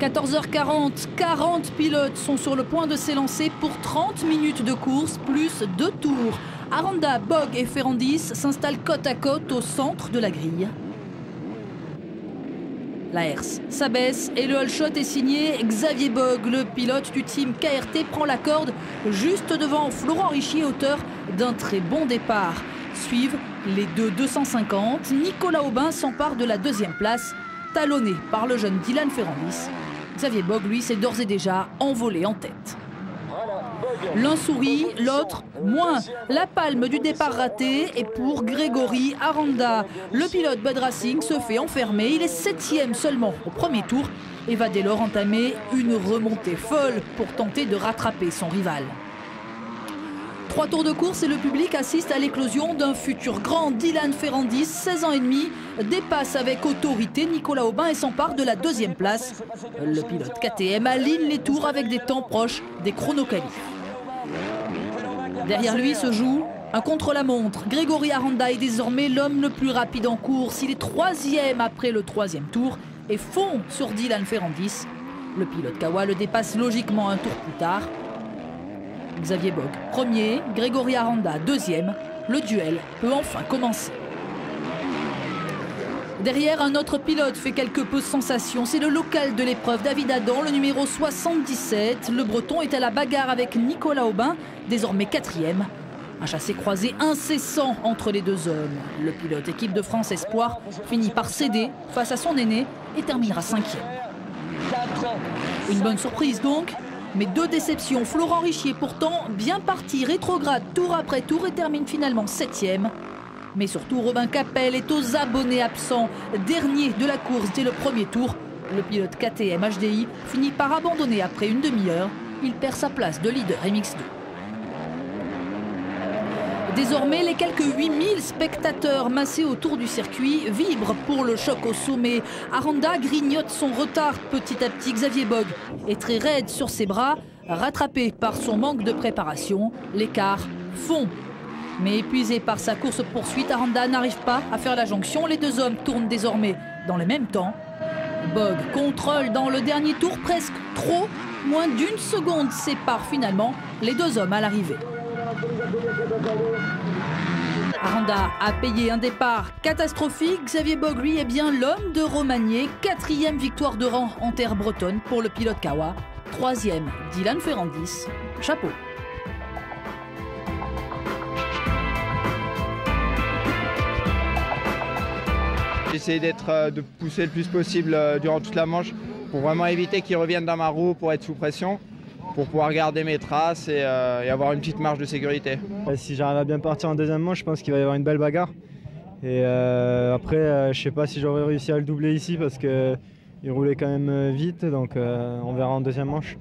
14h40, 40 pilotes sont sur le point de s'élancer pour 30 minutes de course, plus 2 tours. Aranda, Bogue et Ferrandis s'installent côte à côte au centre de la grille. La herse s'abaisse et le holshot est signé Xavier Bogue. Le pilote du team KRT prend la corde juste devant Florent Richier, auteur d'un très bon départ. Suivent les deux 250. Nicolas Aubin s'empare de la deuxième place, talonné par le jeune Dylan Ferrandis. Xavier Bogue, lui, s'est d'ores et déjà envolé en tête. L'un sourit, l'autre moins. La palme du départ raté est pour Grégory Aranda. Le pilote Bud Racing se fait enfermer. Il est 7e seulement au premier tour et va dès lors entamer une remontée folle pour tenter de rattraper son rival. 3 tours de course et le public assiste à l'éclosion d'un futur grand. Dylan Ferrandis, 16 ans et demi, dépasse avec autorité Nicolas Aubin et s'empare de la deuxième place. Le pilote KTM aligne les tours avec des temps proches des chronoqualifs. Derrière lui se joue un contre-la-montre. Grégory Aranda est désormais l'homme le plus rapide en course. Il est 3e après le 3e tour et fond sur Dylan Ferrandis. Le pilote Kawa le dépasse logiquement un tour plus tard. Xavier Bogue, premier, Grégory Aranda, deuxième. Le duel peut enfin commencer. Derrière, un autre pilote fait quelque peu sensation. C'est le local de l'épreuve, David Adam, le numéro 77. Le Breton est à la bagarre avec Nicolas Aubin, désormais 4e. Un chassé-croisé incessant entre les deux hommes. Le pilote équipe de France Espoir finit par céder face à son aîné et terminera 5e. Une bonne surprise donc, mais 2 déceptions. Florent Richier, pourtant bien parti, rétrograde tour après tour et termine finalement 7e. Mais surtout, Robin Capel est aux abonnés absents. Dernier de la course dès le premier tour. Le pilote KTM HDI finit par abandonner après une demi-heure. Il perd sa place de leader MX2. Désormais, les quelques 8000 spectateurs massés autour du circuit vibrent pour le choc au sommet. Aranda grignote son retard petit à petit. Xavier Bogue est très raide sur ses bras. Rattrapé par son manque de préparation, l'écart fond. Mais épuisé par sa course-poursuite, Aranda n'arrive pas à faire la jonction. Les deux hommes tournent désormais dans le même temps. Bogue contrôle dans le dernier tour, presque trop. Moins d'1 seconde sépare finalement les deux hommes à l'arrivée. Aranda a payé un départ catastrophique. Xavier Bogue, lui, est bien l'homme de Romagné. 4e victoire de rang en terre bretonne pour le pilote Kawa. 3e, Dylan Ferrandis. Chapeau. J'essaie de pousser le plus possible durant toute la manche pour vraiment éviter qu'ils reviennent dans ma roue, pour être sous pression, pour pouvoir garder mes traces et avoir une petite marge de sécurité. Si j'arrive à bien partir en deuxième manche, je pense qu'il va y avoir une belle bagarre. Et après, je ne sais pas si j'aurais réussi à le doubler ici parce qu'il roulait quand même vite, donc on verra en deuxième manche.